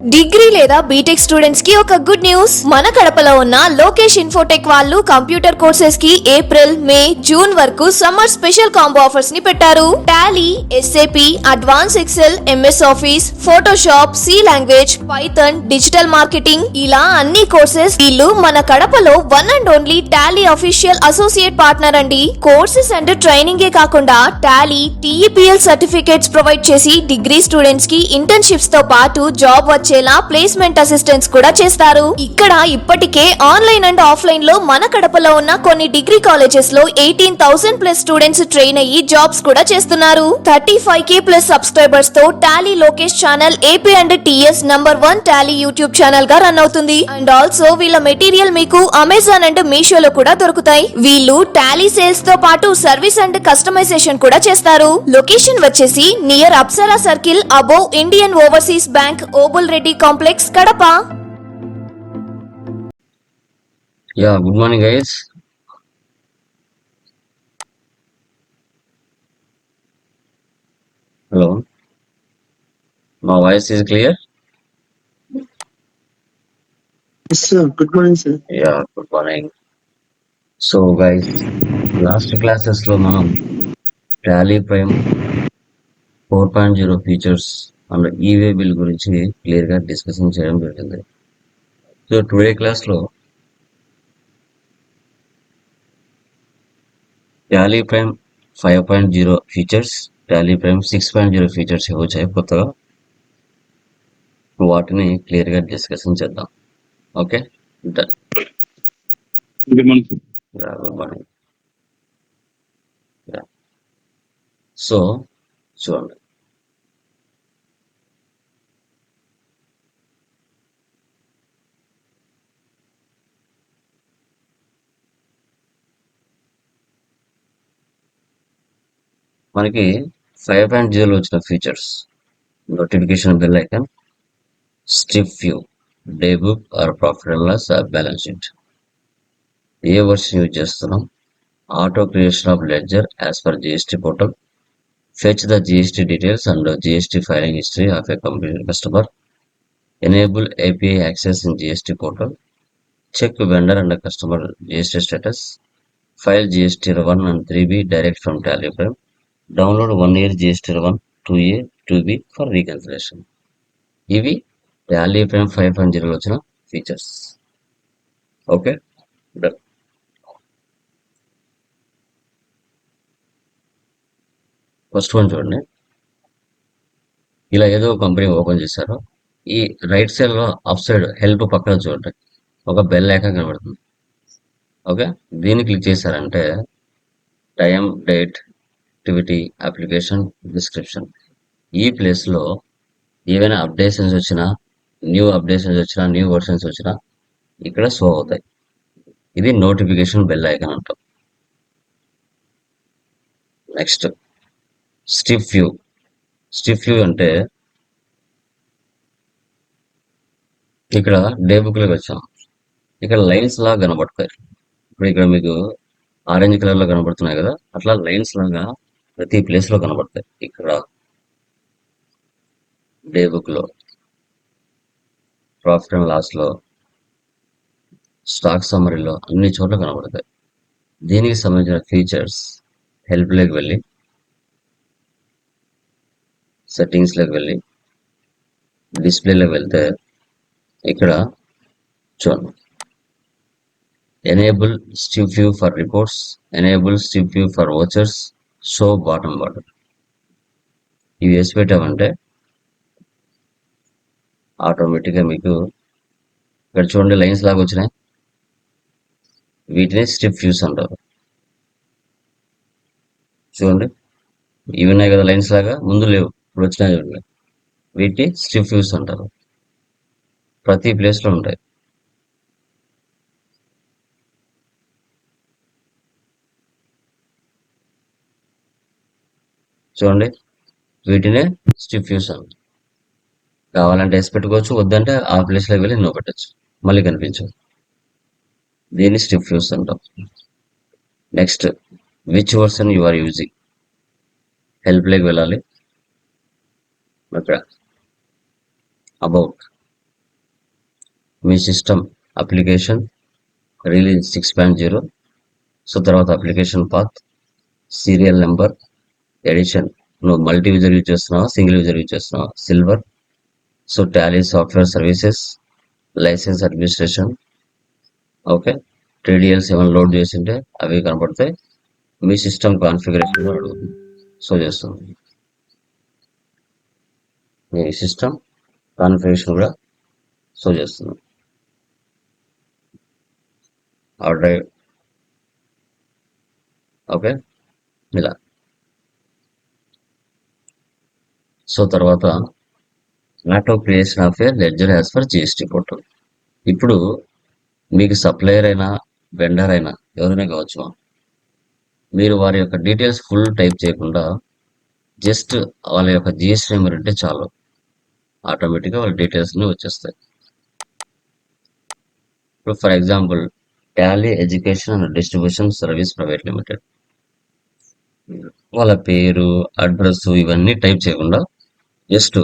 Degree లేదా BTech students కి ఒక గుడ్ న్యూస్. మన కడపలో ఉన్న లోకేష్ ఇన్ఫోటెక్ వాళ్ళు కంప్యూటర్ కోర్సెస్ కి ఏప్రిల్, మే, జూన్ వరకు సమ్మర్ స్పెషల్ కాంబో ఆఫర్స్ ని పెట్టారు. Tally, SAP, advance Excel, MS Office, Photoshop, C language, Python, digital marketing ఇలా అన్ని కోర్సెస్. వీళ్ళు మన కడపలో one and only Tally official associate partner అండి. కోర్సెస్ అండ్ ట్రైనింగ్ ఏ కాకుండా టాలీ, టీఈపీఎల్ సర్టిఫికేట్స్ ప్రొవైడ్ చేసి డిగ్రీ స్టూడెంట్స్ కి ఇంటర్న్షిప్స్ తో పాటు జాబ్ వచ్చేలా ప్లేస్మెంట్ అసిస్టెన్స్ కూడా చేస్తారు. ఇక్కడ ఇప్పటికే ఆన్లైన్ అండ్ ఆఫ్లైన్ లో మన కడపలో ఉన్న కొన్ని డిగ్రీ కాలేజెస్ లో 18,000 ప్లస్ స్టూడెంట్స్ ట్రైన్ అయ్యి జాబ్స్ కూడా చేస్తున్నారు. 35K ప్లస్ సబ్స్క్రైబర్స్ తో Tally Lokesh channel AP and TS #1 Tally YouTube channel గా రన్ అవుతుంది. అండ్ ఆల్సో వీళ్ళ మెటీరియల్ మీకు అమెజాన్ అండ్ మీషోలో కూడా దొరుకుతాయి. వీళ్ళు టాలీ సేల్స్ తో పాటు సర్వీస్ అండ్ కస్టమైజేషన్ కూడా చేస్తారు. లొకేషన్ వచ్చేసి near Apsara circle above Indian overseas bank, Obul Reddy complex, Kadapa. Good morning, guys. Hello. My voice is clear? Yes, sir. Good morning, sir. Good morning. So, guys, last classes లో మనం Tally prime 4.0 features and e way bill గురించి clear గా discussion చేయడం జరిగింది. So today class లో Tally prime 5.0 features, Tally prime 6.0 features వచ్చాయి కొత్తగా. వాటిని క్లియర్ గా డిస్కషన్ చేద్దాం. Okay, done. Good morning, sir. Good morning. So చూడండి, మనకి 5.0 వచ్చిన features: notification bell icon, strip view, day book or profit and loss or balance sheet. ఏ వర్షన్ యూజ్ చేస్తున్నాం? Auto creation of ledger as per GST portal, fetch the GST details and GST filing history of a completed customer, enable API access in GST portal, check vendor and customer GST status, file GST 1 and 3B direct from Tally Prime, download 1 year GST 1, 2A, 2B for reconciliation. ఇవి Tally prime 5.0 వచ్చిన features. Okay, done. First one చూడండి, ఇలా ఏదో company open చేశారు. ఈ right side లో up side help పక్కన చూడండి, ఒక బెల్ ఐకాన్ కనబడుతుంది. ఓకే, దీన్ని క్లిక్ చేశారంటే time, date, activity, application, description, ఈ ప్లేస్లో ఏవైనా అప్డేషన్స్ వచ్చినా, న్యూ అప్డేషన్స్ వచ్చినా, న్యూ వర్షన్స్ వచ్చినా ఇక్కడ షో అవుతాయి. ఇది నోటిఫికేషన్ బెల్ ఐకాన్ అంటాం. Next strip view. Strip view అంటే ఇక్కడ డే బుక్లోకి వచ్చాం. ఇక్కడ లైన్స్ లాగా కనబడతాయి. ఇప్పుడు ఇక్కడ మీకు ఆరెంజ్ కలర్ లో కనబడుతున్నాయి కదా, అట్లా లైన్స్ లాగా ప్రతి ప్లేస్ లో కనబడతాయి. ఇక్కడ డే బుక్ లో, ప్రాఫిట్ అండ్ లాస్ లో, స్టాక్ సమ్మరీలో, అన్ని చోట్ల కనబడతాయి. దీనికి సంబంధించిన ఫీచర్స్ హెల్ప్ లోకి వెళ్ళి, సెట్టింగ్స్ లోకి వెళ్ళి, డిస్ప్లేలోకి వెళ్తే ఇక్కడ చూడండి, enable strip view for reports, enable strip view for watchers, show bottom border. ఇవి వేసి పెట్టామంటే ఆటోమేటిక్గా మీకు ఇక్కడ చూడండి లైన్స్ లాగా వచ్చినాయి. వీటిని స్ట్రిప్ వ్యూస్ అంటారు. చూడండి, ఇవి ఉన్నాయి కదా లైన్స్ లాగా, ముందు లేవు, ఇప్పుడు వచ్చినాయి చూడండి. వీటిని స్ట్రిప్ వ్యూస్ అంటారు. ప్రతి ప్లేస్లో ఉంటాయి. చూడండి, వీటినే స్ట్రిప్ వ్యూస్ అంటారు. కావాలంటే వేసి పెట్టుకోవచ్చు, వద్దంటే ఆ ప్లేస్లోకి వెళ్ళి నో పెట్టచ్చు, మళ్ళీ కనిపించదు. దీన్ని స్ట్రిప్ వ్యూస్ అంటాం. Next, which version you are using. Help లోకి వెళ్ళాలి. అక్కడ అబౌట్ మీ సిస్టమ్ అప్లికేషన్ రిలీజ్ 6.0. సో తర్వాత application path, serial number, edition. నువ్వు మల్టీ యూజర్ యూజ్ చేస్తున్నావా, సింగిల్ యూజర్ యూజ్ చేస్తున్నావా, silver. So Tally software services, licence administration. Okay, TDLs ఏమైనా load చేసింటే అవి కనపడతాయి. మీ సిస్టమ్ కాన్ఫిగరేషన్ అడుగుతుంది, సో చేస్తుంది. మీ సిస్టమ్ కాన్ఫిగరేషన్ కూడా సో చేస్తుంది. ఆ డ్రైవ్. ఓకే, ఇలా. సో తర్వాత auto creation of A ledger as for GST portal. ఇప్పుడు మీకు సప్లయర్ అయినా వెండర్ అయినా ఎవరైనా కావచ్చు, మీరు వారి యొక్క డీటెయిల్స్ ఫుల్ టైప్ చేయకుండా జస్ట్ వాళ్ళ యొక్క జిఎస్టీ నెంబర్ అంటే చాలు, ఆటోమేటిక్గా వాళ్ళ డీటెయిల్స్ వచ్చేస్తాయి. ఇప్పుడు for example Tally education and distribution service private limited, వాళ్ళ పేరు, అడ్రస్ ఇవన్నీ టైప్ చేయకుండా జస్ట్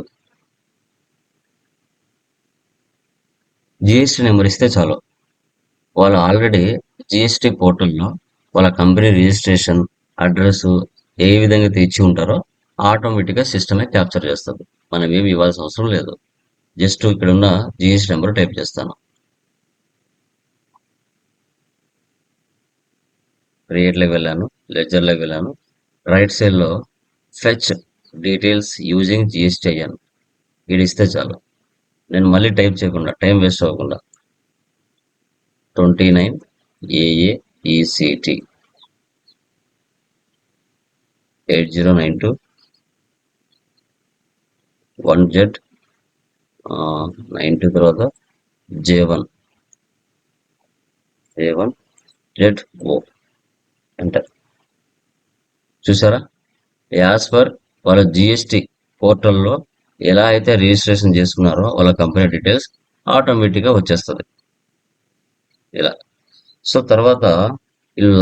జిఎస్టీ నెంబర్ ఇస్తే చాలు. వాళ్ళు ఆల్రెడీ జిఎస్టీ పోర్టల్లో వాళ్ళ కంపెనీ రిజిస్ట్రేషన్, అడ్రస్ ఏ విధంగా తెచ్చి ఉంటారో ఆటోమేటిక్గా సిస్టమే క్యాప్చర్ చేస్తుంది. మనం ఏమి ఇవ్వాల్సిన అవసరం లేదు. జస్ట్ ఇక్కడ ఉన్న జిఎస్టీ నెంబర్ టైప్ చేస్తాను. క్రియేట్లోకి వెళ్ళాను, లెడ్జర్లోకి వెళ్ళాను, రైట్ సైడ్లో ఫెచ్ డీటెయిల్స్ యూజింగ్ జిఎస్టీ అయ్యాను. ఇది ఇస్తే చాలు. నేను మళ్ళీ టైప్ చేయకుండా, టైం వేస్ట్ అవ్వకుండా 29 AAECT 8092 1Z 92 తర్వాత J1 ZO ఎంటర్. చూసారా, యాజ్ పర్ వాళ్ళ జిఎస్టీ పోర్టల్లో ఎలా అయితే రిజిస్ట్రేషన్ చేసుకున్నారో వాళ్ళ కంపెనీ డీటెయిల్స్ ఆటోమేటిక్గా వచ్చేస్తుంది ఇలా. సో తర్వాత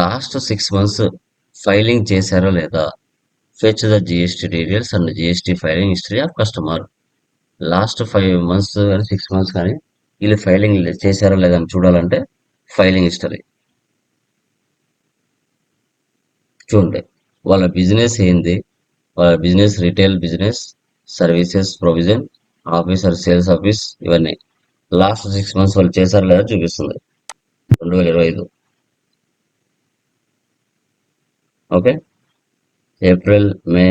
లాస్ట్ 6 months ఫైలింగ్ చేశారో లేదా, fetch the GST details and GST filing history of customer. Last 5 months కానీ 6 months కానీ వీళ్ళు ఫైలింగ్ చేశారో లేదా అని చూడాలంటే ఫైలింగ్ హిస్టరీ చూడండి. వాళ్ళ బిజినెస్ ఏంది, వాళ్ళ business retail business, services provision, officer sales office, ఇవన్నీ లాస్ట్ 6 months వాళ్ళు చేశారో లేదా చూపిస్తుంది 2025. Okay, April, May,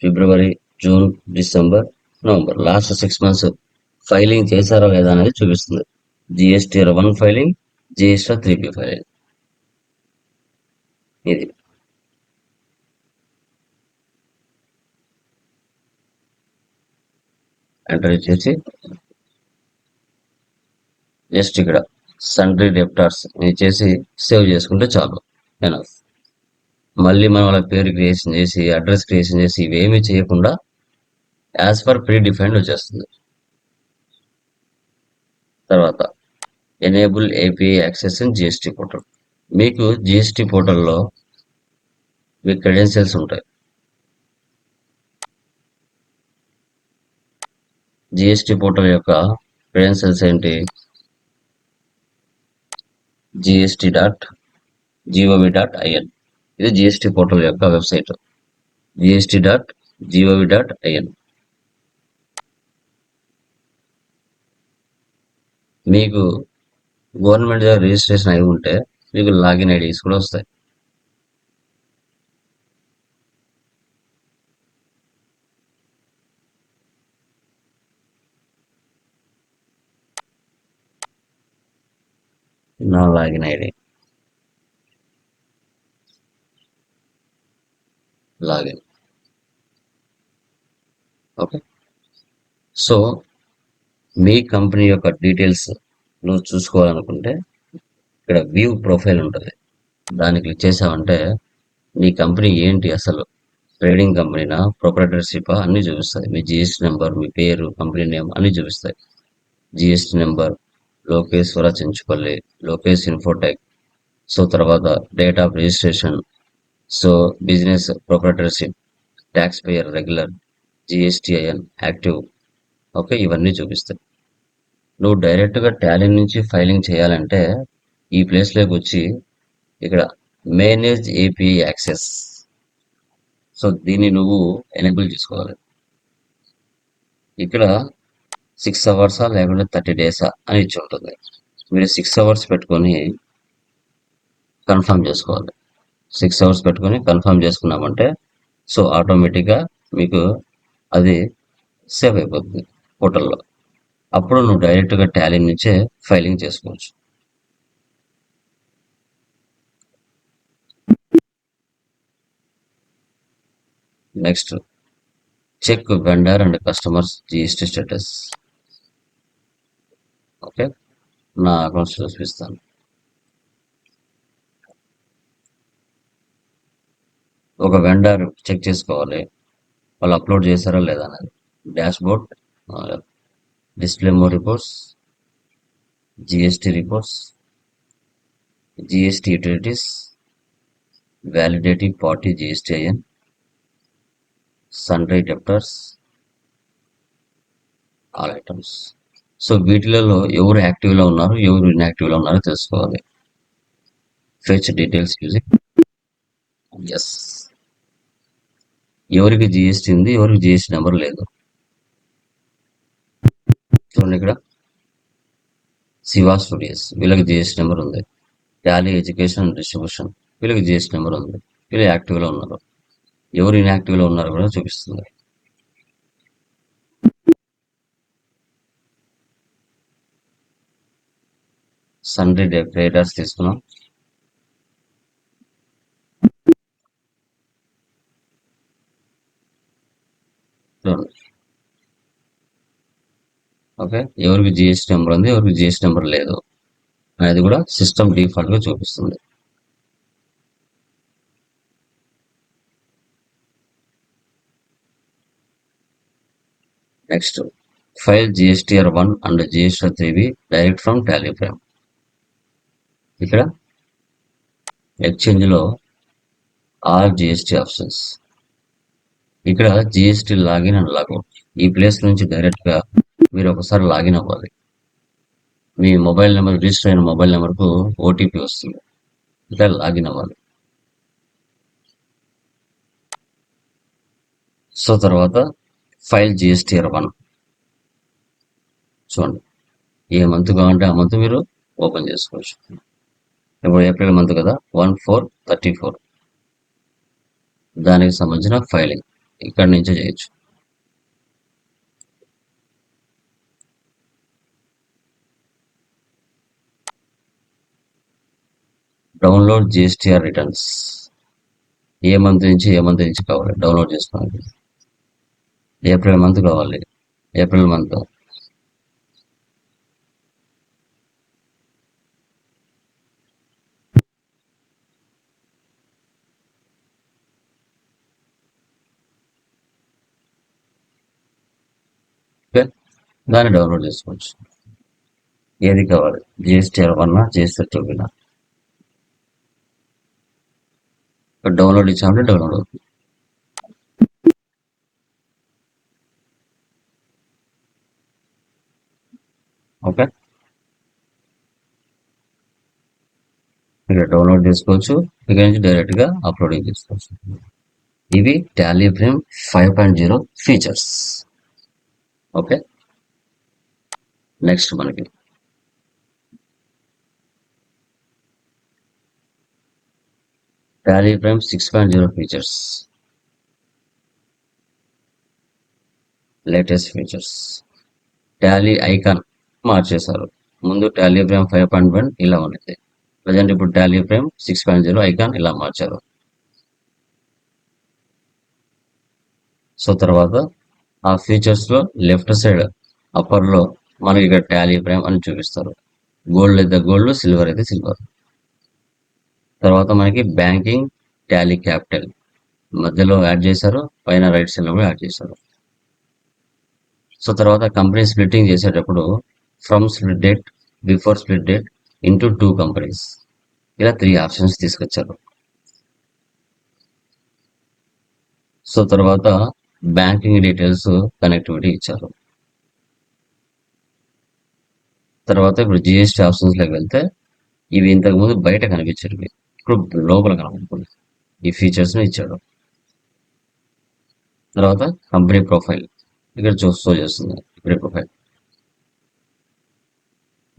February, June, December, November, last 6 months filing చేశారా లేదా అనేది చూపిస్తుంది. GSTR 1 filing, GSTR 3P filing. ఇది ఎంటర్ చేసి జస్ట్ ఇక్కడ సండ్రీ డెప్టార్స్ చేసి సేవ్ చేసుకుంటే చాలు, ఎనఫ్. మళ్ళీ మనం వాళ్ళ పేరు క్రియేషన్ చేసి, అడ్రస్ క్రియేషన్ చేసి ఇవేమీ చేయకుండా యాజ్ పర్ ప్రీ డిఫైన్డ్ వచ్చేస్తుంది. తర్వాత enable API access in GST portal. మీకు జిఎస్టీ పోర్టల్లో మీ క్రెడెన్షియల్స్ ఉంటాయి. జిఎస్టీ పోర్టల్ యొక్క క్రెడెన్షియల్స్ ఏంటి? gst.gov.in. ఇది జిఎస్టీ పోర్టల్ యొక్క వెబ్సైట్, gst.gov.in. మీకు గవర్నమెంట్ దగ్గర రిజిస్ట్రేషన్ అయి ఉంటే మీకు లాగిన్ ఐడీస్ కూడా వస్తాయి. నా login ID, login. Okay, so మీ కంపెనీ యొక్క డీటెయిల్స్ నువ్వు చూసుకోవాలనుకుంటే ఇక్కడ వ్యూ ప్రొఫైల్ ఉంటుంది, దాన్ని క్లిక్ చేసామంటే నీ కంపెనీ ఏంటి, అసలు ట్రేడింగ్ కంపెనీనా, ప్రొప్రైటర్షిప్ అన్నీ చూపిస్తాయి. మీ జిఎస్టీ నెంబర్, మీ పేరు, కంపెనీ నేమ్ అన్నీ చూపిస్తాయి. GST number Lokeshwara Chenchupalli, Lokesh infotech. So తర్వాత date of registration, so business proprietorship, tax payer regular, GSTIN active. Okay, ఇవన్నీ చూపిస్తాయి. నువ్వు డైరెక్ట్గా టాలీ నుంచి ఫైలింగ్ చేయాలంటే ఈ ప్లేస్లోకి వచ్చి ఇక్కడ మేనేజ్ ఏపీఐ యాక్సెస్, సో దీన్ని నువ్వు ఎనేబుల్ చేసుకోవాలి. ఇక్కడ 6 అవర్సా లేకుంటే 30 డేసా అని ఇచ్చి ఉంటుంది. మీరు 6 అవర్స్ పెట్టుకొని కన్ఫర్మ్ చేసుకోవాలి. 6 అవర్స్ పెట్టుకొని కన్ఫర్మ్ చేసుకున్నామంటే సో ఆటోమేటిక్గా మీకు అది సేవ్ అయిపోతుంది పోర్టల్లో. అప్పుడు నువ్వు డైరెక్ట్గా టాలీ నుంచే ఫైలింగ్ చేసుకోవచ్చు. Next, check vendor and customers GST status. Okay, నా అకౌంట్స్ చూపిస్తాను. ఒక వెండర్ చెక్ చేసుకోవాలి వాళ్ళు అప్లోడ్ చేశారా లేదా అనేది. Dashboard, display more reports, GST reports, GST utilities, validating party GSTIN, sundry debtors, all items. So వీటిలలో ఎవరు యాక్టివ్లో ఉన్నారు ఎవరు ఇన్యాక్టివ్లో ఉన్నారో తెలుసుకోవాలి. Fetch details using S. ఎవరికి జిఎస్టీ ఉంది ఎవరికి జిఎస్టీ నెంబర్ లేదు. చూడండి ఇక్కడ శివా స్టూడియోస్ వీళ్ళకి జిఎస్టీ నెంబర్ ఉంది. టాలీ ఎడ్యుకేషన్ అండ్ డిస్ట్రిబ్యూషన్ వీళ్ళకి జిఎస్టీ నెంబర్ ఉంది. వీళ్ళు యాక్టివ్లో ఉన్నారు. ఎవరు ఇన్యాక్టివ్లో ఉన్నారు కూడా చూపిస్తుంది. సన్డ్రీ క్రియేటర్స్ తీసుకున్నాం. చూడండి, ఓకే, ఎవరికి జిఎస్టీ నెంబర్ ఉంది ఎవరికి జిఎస్టీ నెంబర్ లేదు అనేది కూడా సిస్టమ్ డిఫాల్ట్ గా చూపిస్తుంది. Next, file GSTR1 and GSTR3 direct from Tally frame. ఇక్కడ ఎక్స్చేంజ్ లో ఆల్ జిఎస్టీ ఆప్షన్స్. ఇక్కడ జిఎస్టీ లాగిన్ అండ్ లాగౌట్. ఈ ప్లేస్ నుంచి డైరెక్ట్ గా మీరు ఒకసారి లాగిన్ అవ్వాలి. మీ మొబైల్ నెంబర్ రిజిస్టర్ అయిన మొబైల్ నెంబర్కు ఓటీపీ వస్తుంది. ఇలా లాగిన్ అవ్వాలి. సో తర్వాత ఫైల్ GSTR1 చూడండి, ఏ మంత్ కావాలంటే ఆ మంత్ మీరు ఓపెన్ చేసుకోవచ్చు. ఇప్పుడు ఏప్రిల్ మంత్ కదా, 1/4/34 దానికి సంబంధించిన ఫైలింగ్ ఇక్కడి నుంచే చేయొచ్చు. Download GSTR returns. ఏ మంత్ నుంచి కావాలి డౌన్లోడ్ చేసుకోవాలి. ఏప్రిల్ మంత్ కావాలి, ఏప్రిల్ మంత్. ఓకే, దాన్ని డౌన్లోడ్ చేసుకోవచ్చు. ఏది కావాలి, GSTR1 GSTR2 డౌన్లోడ్ ఇచ్చామంటే డౌన్లోడ్ అవుతుంది. ఓకే, ఇక్కడ డౌన్లోడ్ చేసుకోవచ్చు. ఇక్కడ నుంచి డైరెక్ట్ గా అప్లోడింగ్ చేసుకోవచ్చు. ఇవి Tally prime 5.0 features. Okay, next మనకి Tally prime 6.0 features. Latest features. Tally icon మార్చేశారు. ముందు టాలీ ఫ్రేమ్ 5.1 ఇలా ఉండేది. ప్రజెంట్ ఇప్పుడు టాలీ ఫ్రేమ్ 6.0 ఐకాన్ ఇలా మార్చారు. సో తర్వాత ఆ ఫీచర్స్ లో లెఫ్ట్ సైడ్ అప్పర్ లో మనకి ఇక్కడ టాలీ ఫ్రేమ్ అని చూపిస్తారు. గోల్డ్ అయితే గోల్డ్, సిల్వర్ అయితే సిల్వర్. తర్వాత మనకి బ్యాంకింగ్, టాలీ క్యాపిటల్ మధ్యలో యాడ్ చేశారు, పైన రైట్ సైడ్ లో కూడా యాడ్ చేశారు. సో తర్వాత కంపెనీ స్ప్లిట్టింగ్ చేసేటప్పుడు from split date, before split date, into 2 companies ఇలా 3 ఆప్షన్స్ తీసుకొచ్చారు. సో తర్వాత బ్యాంకింగ్ డీటెయిల్స్ కనెక్టివిటీ ఇచ్చారు. తర్వాత ఇప్పుడు జిఎస్టీ ఆప్షన్స్లోకి వెళ్తే ఇవి ఇంతకుముందు బయట కనిపించేవి, ఇప్పుడు లోపల కనపడుతుంది. ఈ ఫీచర్స్ని ఇచ్చాడు. తర్వాత కంపెనీ ప్రొఫైల్ ఇక్కడ షో చేస్తుంది. కంపెనీ ప్రొఫైల్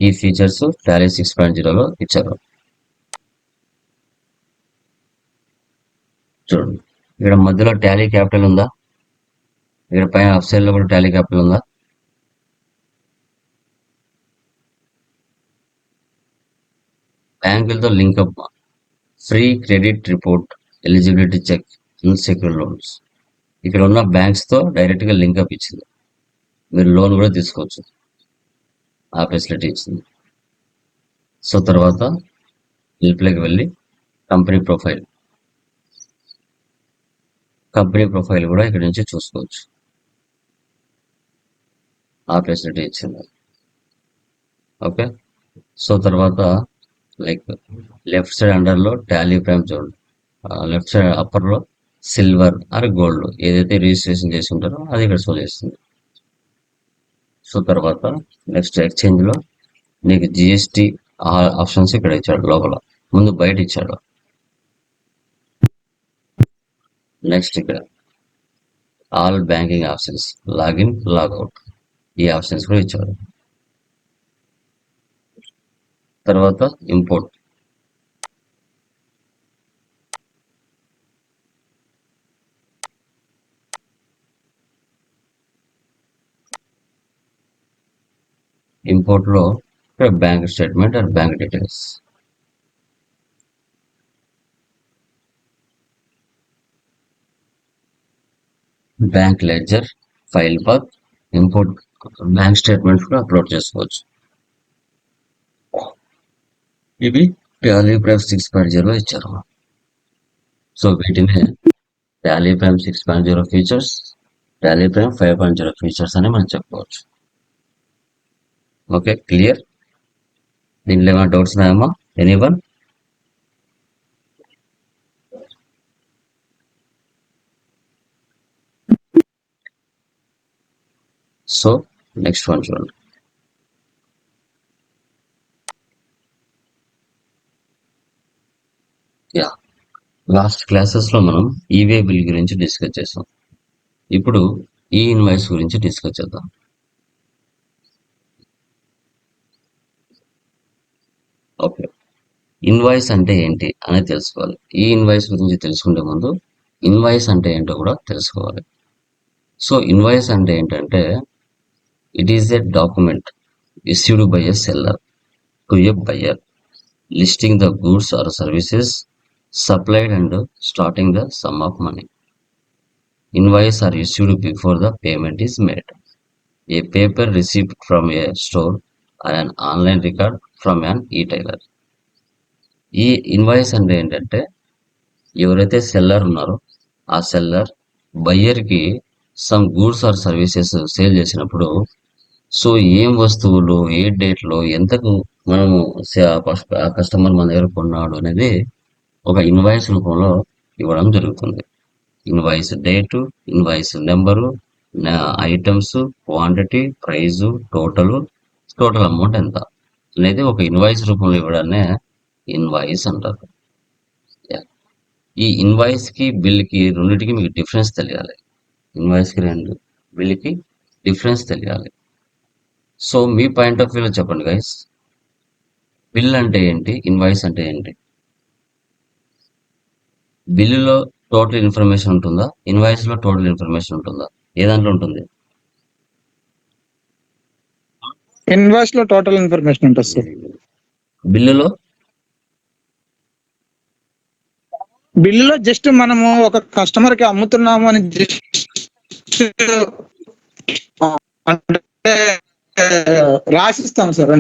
ఈ ఫీచర్స్ టాలీ 6.0లో ఇచ్చారు. చూడండి, ఇక్కడ మధ్యలో టాలీ క్యాపిటల్ ఉందా, ఇక్కడ పైన అప్ సైడ్ లో కూడా టాలీ క్యాపిటల్ ఉందా. బ్యాంకులతో linkup, free credit report, eligibility check, insecure loans. ఇక్కడ ఉన్న బ్యాంక్స్ తో డైరెక్ట్ గా లింకప్ ఇచ్చింది. మీరు లోన్ కూడా తీసుకోవచ్చు, ఆ ఫెసిలిటీ ఇచ్చింది. సో తర్వాత హెల్ప్లోకి వెళ్ళి కంపెనీ ప్రొఫైల్ కూడా ఇక్కడ నుంచి చూసుకోవచ్చు, ఆ ఫెసిలిటీ ఇచ్చింది. ఓకే, సో తర్వాత లైక్ లెఫ్ట్ సైడ్ అండర్ లో టాలీ ప్రైమ్ చూడండి, లెఫ్ట్ సైడ్ అప్పర్ లో సిల్వర్ ఆర్ గోల్డ్ ఏదైతే రిజిస్ట్రేషన్ చేసి ఉంటారో అది ఇక్కడ షో చేస్తుంది. సో తర్వాత నెక్స్ట్ ఎక్స్చేంజ్ లో నీకు జిఎస్టీ ఆప్షన్స్ ఇక్కడ ఇచ్చాడు, లోపల ముందు బయట ఇచ్చాడు. నెక్స్ట్ ఇక్కడ all banking options, login logout, ఈ ఆప్షన్స్ కూడా ఇచ్చాడు. తర్వాత ఇంపోర్ట్, లో bank statement and bank details. Bank ledger, file path, import bank statements కూడా అప్లోడ్ చేసుకోవచ్చు. ఇవి టాలీ ప్రైమ్ 6.0 ఇచ్చారు. సో వీటిని Tally prime 6.0 features, Tally prime 5.0 features అని మనం చెప్పుకోవచ్చు. Okay, clear? దీంట్లో ఏమైనా డౌట్స్ ఉన్నాయమ్మా, ఎనీవన్? సో నెక్స్ట్ వన్ చూడండి. యా, లాస్ట్ క్లాసెస్ లో మనం ఈవే బిల్ గురించి డిస్కస్ చేసాం. ఇప్పుడు ఈ ఇన్వాయిస్ గురించి డిస్కస్ చేద్దాం. ఓకే, ఇన్వాయిస్ అంటే ఏంటి అనేది తెలుసుకోవాలి. ఈ ఇన్వాయిస్ గురించి తెలుసుకునే ముందు ఇన్వాయిస్ అంటే ఏంటో కూడా తెలుసుకోవాలి. సో ఇన్వాయిస్ అంటే ఏంటంటే it is a document issued by a seller to a buyer listing the goods or services supplied and starting the sum of money. Invoice are issued before the payment is made. A paper receipt from a store or an online record from an e-tailer. E invoice అంటే ఏంటంటే ఎవరైతే seller ఉన్నారో ఆ seller బయ్యర్కి some goods or services sale చేసినప్పుడు, so ఏం వస్తువులు ఏ డేట్లో ఎంతకు మనము ఆ కస్టమర్ మన దగ్గర కొన్నాడు అనేది ఒక ఇన్వాయిస్ రూపంలో ఇవ్వడం జరుగుతుంది. Invoice date, invoice number, items, quantity, price, total amount ఎంత అనేది ఒక ఇన్వాయిస్ రూపంలో ఇవ్వడాన్నే ఇన్వాయిస్ అంటారు. ఈ ఇన్వాయిస్ కి బిల్ కి రెండింటికి మీకు డిఫరెన్స్ తెలియాలి. ఇన్వాయిస్ కి బిల్ కి డిఫరెన్స్ తెలియాలి. సో మీ పాయింట్ ఆఫ్ వ్యూలో చెప్పండి గైస్, బిల్ అంటే ఏంటి, ఇన్వాయిస్ అంటే ఏంటి? బిల్లులో టోటల్ ఇన్ఫర్మేషన్ ఉంటుందా, ఇన్వాయిస్ లో టోటల్ ఇన్ఫర్మేషన్ ఉంటుందా? ఏ దాంట్లో ఉంటుంది? ఇన్వాయిస్ లో టోటల్ ఇన్ఫర్మేషన్ ఉంటుంది సార్. బిల్లులో జస్ట్ మనము ఒక కస్టమర్ కి అమ్ముతున్నాము అని అంటే రాసిస్తాం సార్.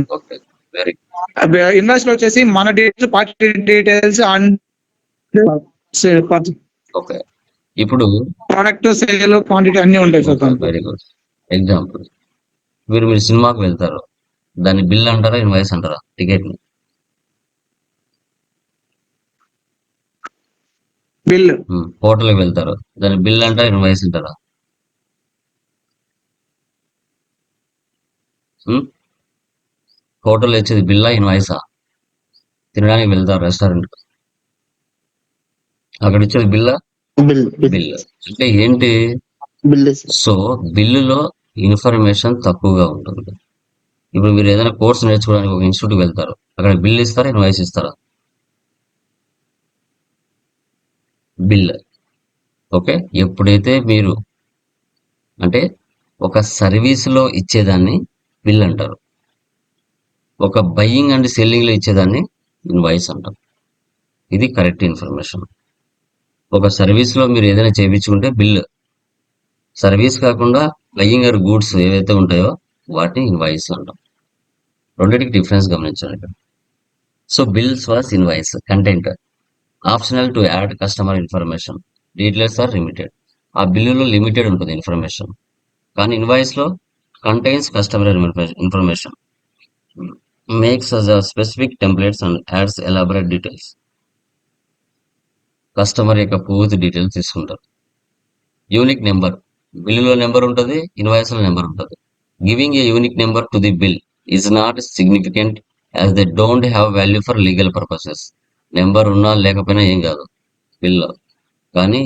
ఇన్వాయిస్ లో వచ్చేసి మన డీటెయిల్స్, పార్టీ డీటెయిల్స్ అండ్ ఇప్పుడు ప్రొడక్ట్ సేల్ క్వాంటిటీ అన్ని ఉంటాయి సార్. Very good. ఎగ్జాంపుల్, మీరు సినిమాకి వెళ్తారు, దాన్ని బిల్ అంటారా, ఇన్వాయిస్ అంటారా? టికెట్ ని బిల్. హోటల్కి వెళ్తారు, దాన్ని బిల్ అంటారా, ఇన్వాయిస్ అంటారా? హోటల్ ఇచ్చేది బిల్లా ఇన్వాయిసా? తినడానికి వెళ్తారు రెస్టారెంట్, అక్కడ ఇచ్చేది బిల్లా? Bill bill. అంటే ఏంటి? బిల్ సో బిల్లులో ఇన్ఫర్మేషన్ తక్కువగా ఉంటుంది. ఇప్పుడు మీరు ఏదైనా కోర్స్ నేర్చుకోవడానికి ఒక ఇన్స్టిట్యూట్కి వెళ్తారు, అక్కడ బిల్ ఇస్తారా ఇన్వాయిస్ ఇస్తారా? బిల్. ఓకే, ఎప్పుడైతే మీరు అంటే ఒక సర్వీస్లో ఇచ్చేదాన్ని బిల్ అంటారు, ఒక బయ్యింగ్ అండ్ సెల్లింగ్లో ఇచ్చేదాన్ని ఇన్వాయిస్ అంటారు. ఇది కరెక్ట్ ఇన్ఫర్మేషన్. ఒక సర్వీస్లో మీరు ఏదైనా చేయించుకుంటే బిల్, సర్వీస్ కాకుండా బయ్యింగ్ ఆర్ గూడ్స్ ఏవైతే ఉంటాయో వాటిని ఇన్వాయిస్ అంటాం. రెండింటికి డిఫరెన్స్ గమనించాలి ఇక్కడ. So bills vs invoice content optional to add customer information, details are limited. ఆ బిల్లులో లిమిటెడ్ ఉంటుంది ఇన్ఫర్మేషన్, కానీ ఇన్వాయిస్ లో contains customer information, makes us specific templates and adds elaborate details. Customer యొక్క పూర్తి డీటెయిల్స్ తీసుకుంటారు. యూనిక్ నెంబర్, బిల్లులో number ఉంటుంది, ఇన్వాయిస్ లో నెంబర్ ఉంటుంది. Giving a unique number to the bill is not significant as they don't have value for legal purposes. Number ఉన్నా లేకపోయినా ఏం కాదు బిల్లో, కానీ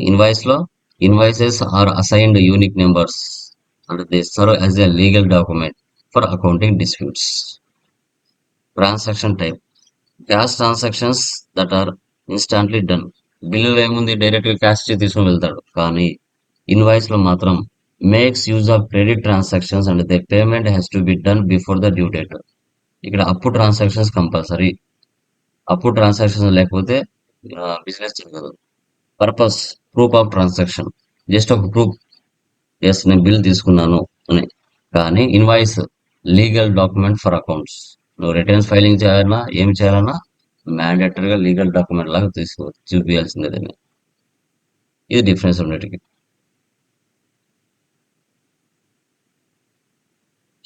invoices are assigned unique numbers and they serve as a legal document for accounting disputes. Transaction type, cash transactions that are instantly done. బిల్లులో ఏముంది, direct గా cash తీసుకుని వెళ్తాడు, కానీ ఇన్వాయిస్ లో మాత్రం makes use of credit transactions and the payment has to be done before the due date. ఇక్కడ అప్పు ట్రాన్సాక్షన్స్ కంపల్సరీ, అప్పు ట్రాన్సాక్షన్స్ లేకపోతే బిజినెస్ జరగదు. Purpose, proof of transaction, just ఒక ప్రూఫ్, ఎస్ నేను బిల్ తీసుకున్నాను అని. కానీ invoice legal document for accounts. నువ్వు రిటర్న్స్ ఫైలింగ్ చేయాలన్నా ఏం చేయాలన్నా మ్యాండేటరీగా లీగల్ డాక్యుమెంట్ లాగా చూపించాల్సిందే దాన్ని. ఇది డిఫరెన్స్ ఉన్నటికి.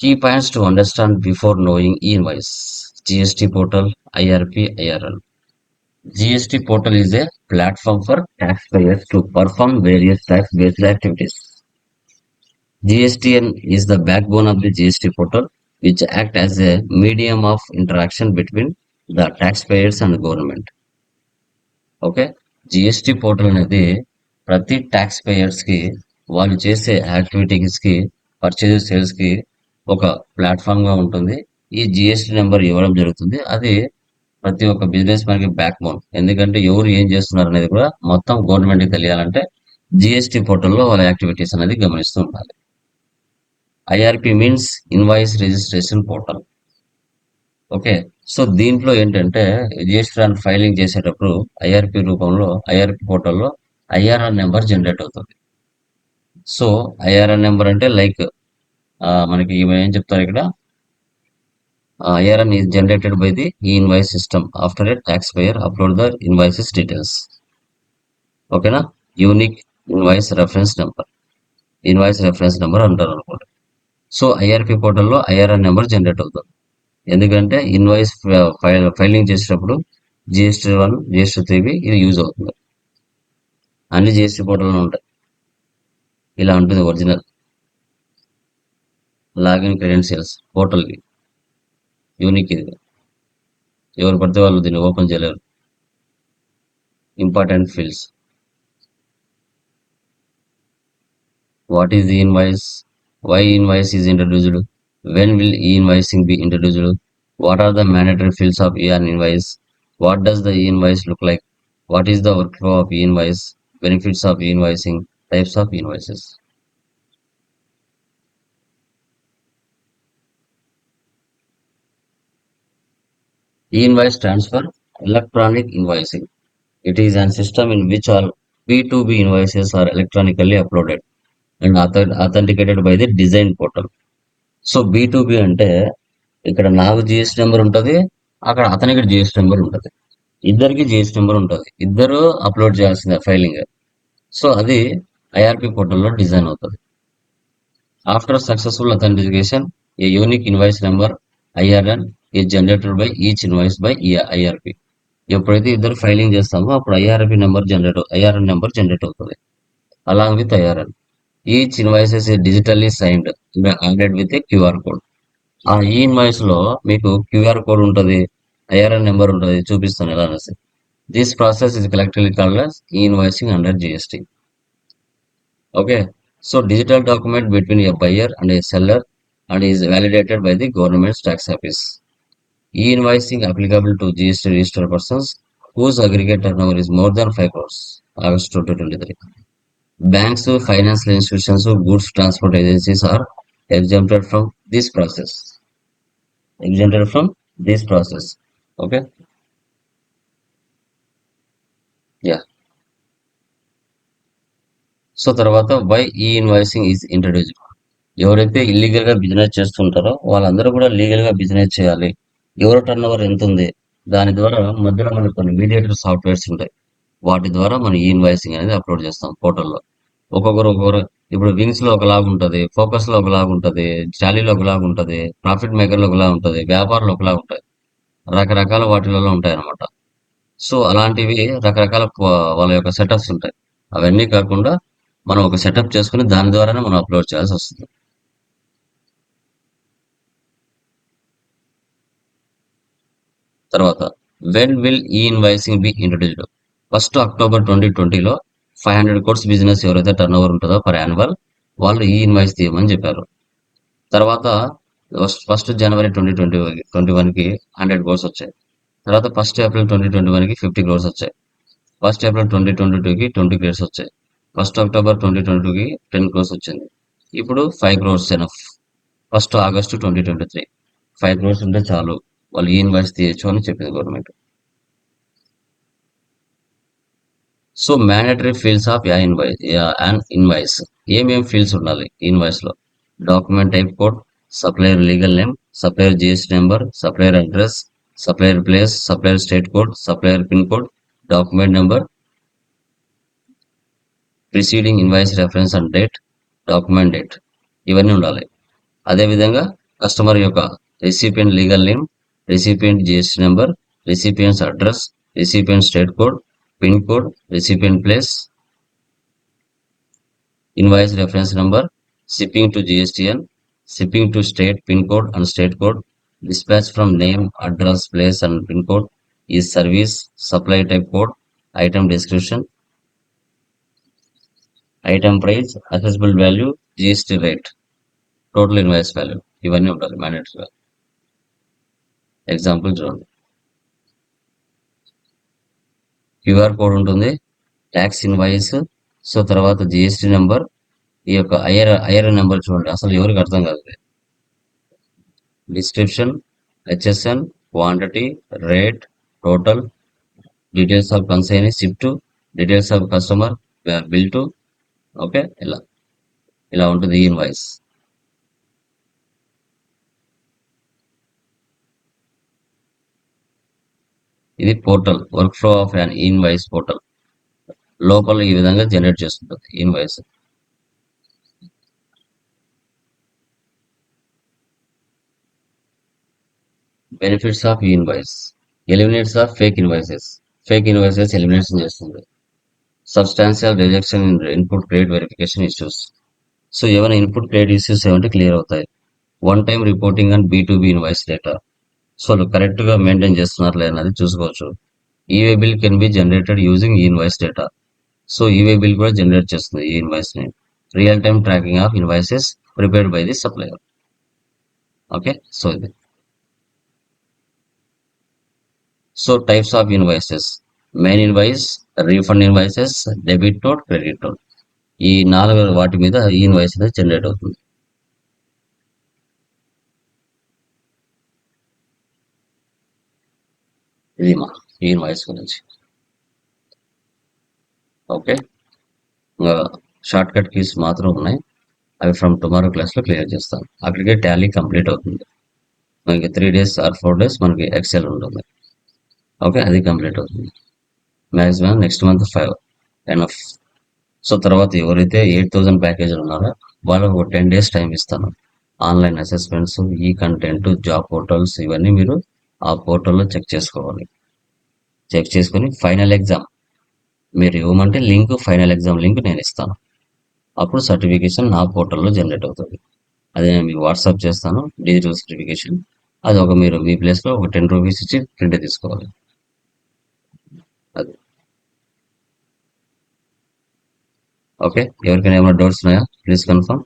Key points to understand before knowing e invoice. GST portal, IRP, IRL. GST portal is a platform for taxpayers to perform various tax-based activities. GSTN is the backbone of the GST portal, which act as a medium of interaction between the taxpayers and the government. Okay, GST portal అనేది ప్రతి tax payers కి వాళ్ళు చేసే activities కి, purchase sales కి ఒక platform గా ఉంటుంది. ఈ జిఎస్టీ నెంబర్ ఇవ్వడం జరుగుతుంది. అది ప్రతి ఒక్క బిజినెస్ మ్యాన్ కి బ్యాక్ బోన్. ఎందుకంటే ఎవరు ఏం చేస్తున్నారు అనేది కూడా మొత్తం గవర్నమెంట్ కి తెలియాలంటే జిఎస్టీ పోర్టల్లో వాళ్ళ యాక్టివిటీస్ అనేది గమనిస్తూ ఉండాలి. IRP means invoice registration portal. Okay, so దీంట్లో ఏంటంటే జిఎస్టీ ఫైలింగ్ చేసేటప్పుడు ఐఆర్పి రూపంలో, ఐఆర్పి పోర్టల్లో ఐఆర్ఆర్ నెంబర్ జనరేట్ అవుతుంది. సో ఐఆర్ఆర్ నెంబర్ అంటే లైక్ మనకి ఏం చెప్తారు ఇక్కడ, IRN is generated by the e-invoice system after a taxpayer upload the invoices details. ఓకేనా, unique invoice reference number, invoice reference number అంటారు అనుకోండి. సో ఐఆర్పి పోర్టల్లో ఐఆర్ఆర్ నెంబర్ జనరేట్ అవుతుంది. ఎందుకంటే ఇన్వాయిస్ ఫైలింగ్ చేసేటప్పుడు GST 1, GST 3 ఇది యూజ్ అవుతుంది. అన్ని GST పోర్టల్లో ఉంటాయి. ఇలా ఉంటుంది ఒరిజినల్ లాగిన్ క్రెడెన్షియల్స్ పోర్టల్కి. యూనిక్ ఇది, ఎవరు పడితే వాళ్ళు దీన్ని ఓపెన్ చేయలేరు. Important fields, what is the invoice, why invoice is introduced, when will e invoicing be introduced, what are the mandatory fields of ER invoice, what does the invoice look like, what is the work flow of invoice, benefits of invoicing, types of invoices. E-invoice stands for electronic invoicing. It is a system in which all P2B invoices are electronically uploaded and authenticated by the design portal. So B2B అంటే ఇక్కడ నాకు GST number ఉంటుంది, అక్కడ అతనికి GST number ఉంటుంది, ఇద్దరికి GST number ఉంటుంది, ఇద్దరు అప్లోడ్ చేయాల్సిన ఫైలింగ్. సో అది ఐఆర్పి పోర్టల్లో డిజైన్ అవుతుంది. After successful authentication a unique invoice number IRN is generated by each invoice by IRP. ఎప్పుడైతే ఇద్దరు ఫైలింగ్ చేస్తామో అప్పుడు IRN నెంబర్ జనరేట్ అవుతుంది along with IRN. Each invoices is digitally signed and added with a QR code. ఆ e invoice లో మీకు QR code ఉంటుంది, IRN number ఉంటుంది, చూపిస్తాను ఎలా అనేసి. This process is collectively called as e-invoicing under GST. Okay, so digital document between a buyer and a seller and is validated by the government's tax office. E-invoicing applicable to GST registered persons whose aggregate turnover is more than 5 crores. August 2023. Banks, financial institutions, goods transport agencies are exempted from this process. Exempted from this process. Okay. Yeah. So తర్వాత why e invoicing is introduced. ఎవరైతే illegal గా business చేస్తుంటారో వాళ్ళందరూ కూడా legal గా business చేయాలి. ఎవరి turn over ఎంత ఉంది, దాని ద్వారా మధ్యలో మనకు కొన్ని మీడియేటర్ సాఫ్ట్వేర్స్ ఉంటాయి. వాటి ద్వారా మనం ఈ ఇన్వాయిసింగ్ అనేది అప్లోడ్ చేస్తాం పోర్టల్లో. ఒక్కొక్కరు ఇప్పుడు వింగ్స్ లో ఒకలాగా ఉంటుంది, ఫోకస్ లో ఒకలాగా ఉంటుంది, టాలీలో ఒకలాగా ఉంటుంది, ప్రాఫిట్ మేకర్ లో ఒకలాగా ఉంటుంది, వ్యాపారంలో ఒకలాగా ఉంటాయి. రకరకాల వాటిలలో ఉంటాయి అన్నమాట. సో అలాంటివి రకరకాల వాళ్ళ యొక్క సెటప్స్ ఉంటాయి. అవన్నీ కాకుండా మనం ఒక సెటప్ చేసుకుని దాని ద్వారానే మనం అప్లోడ్ చేయాల్సి వస్తుంది. తర్వాత when will e invoicing be introduced? 1st October 2020లో 500 crores business ఎవరైతే టర్న్ ఓవర్ ఉంటుందో పర్ యాన్యువల్ వాళ్ళు ఈ ఇన్వాయిస్ తీయమని చెప్పారు. తర్వాత 1st January 2021కి 100 crores వచ్చాయి. తర్వాత 1st April 2021కి 50 crores వచ్చాయి. 1st April 2022కి 20 crores వచ్చాయి. 1st October 2022కి 10 crores వచ్చింది. ఇప్పుడు 5 crores enough. 1st August 2023 5 crores ఉంటే చాలు, వాళ్ళు ఈ ఇన్వాయిస్ తీయచ్చు అని చెప్పింది government. So mandatory fields of an invoice. ఏమేం ఫీల్డ్స్ ఉండాలి ఇన్వాయిస్ లో? Document type code, supplier legal name, supplier GST number, supplier address, supplier place, supplier state code, supplier pin code, document number, preceding invoice reference and date, document date, ఇవన్నీ ఉండాలి. అదేవిధంగా customer యొక్క recipient legal name, recipient GST number, recipients address, recipient state code, pin code, recipient place, invoice reference number, shipping to GSTN, shipping to state pin code and state code, dispatch from name, address, place and pin code, is service, supply type code, item description, item price, accessible value, GST rate, total invoice value. ఇవన్నీ ఉండాలి మ్యాండేటరీగా. Example చూడండి, QR code ఉంటుంది, tax invoice, so తర్వాత GST number, ఈ యొక్క IR number చూడండి, అసలు ఎవరికి అర్థం కాదు. Description, HSN, quantity, rate, total, details of consignee, ship to, details of customer, bill to. Okay, ఇలా ఉంటుంది ఈ ఇన్వాయిస్. ఇది portal, work flow of an invoice portal. లోపల ఈ విధంగా జనరేట్ చేస్తుంటుంది invoice. Benefits of e invoice: eliminates of fake invoices. Fake invoices elimination చేస్తుంది. Substantial rejection in input credit verification issues. So ఏమైనా input credit issues ఏమంటే clear అవుతాయి. One time reporting and B2B invoice data. So correct గా maintain చేస్తున్నారు లేదన్నది చూసుకోవచ్చు. E way bill can be generated using e invoice data. So e way bill కూడా generate చేస్తుంది e invoice ని. Real time tracking of invoices prepared by the supplier. Okay, so ఇది. So types of invoices: main invoice, refund invoices, debit note, credit note. ఈ 4 వాటి మీద e invoice అనేది generate అవుతుంది. ఇది మా ఈ ఇన్వాయిస్ గురించి. ఓకే, షార్ట్ కట్ కీస్ మాత్రం ఉన్నాయి, అవి ఫ్రమ్ టుమారో క్లాస్లో క్లియర్ చేస్తాను. అక్కడికే టాలీ కంప్లీట్ అవుతుంది. మనకి 3 days ఆర్ 4 days మనకి ఎక్సెల్ ఉంటుంది. ఓకే, అది కంప్లీట్ అవుతుంది. Maximum next month 5 enough. So తర్వాత ఎవరైతే 8,000 ప్యాకేజీలు ఉన్నారో వాళ్ళకు ఒక 10 days టైం ఇస్తాను. ఆన్లైన్ అసెస్మెంట్స్, ఈ కంటెంట్, జాబ్ పోర్టల్స్, ఇవన్నీ మీరు ఆ పోర్టల్లో చెక్ చేసుకోవాలి. చెక్ చేసుకొని ఫైనల్ ఎగ్జామ్ మీరు ఇవ్వమంటే లింక్, ఫైనల్ ఎగ్జామ్ లింక్ నేను ఇస్తాను. అప్పుడు సర్టిఫికేషన్ నా పోర్టల్లో జనరేట్ అవుతుంది. అది నేను మీకు వాట్సాప్ చేస్తాను, డిజిటల్ సర్టిఫికేషన్. అది ఒక మీరు మీ ప్లేస్లో ఒక 10 రూపీస్ ఇచ్చి ప్రింట్ తీసుకోవాలి. అది ఓకే. ఎవరికైనా ఏమైనా డౌట్స్ ఉన్నాయా? Please confirm.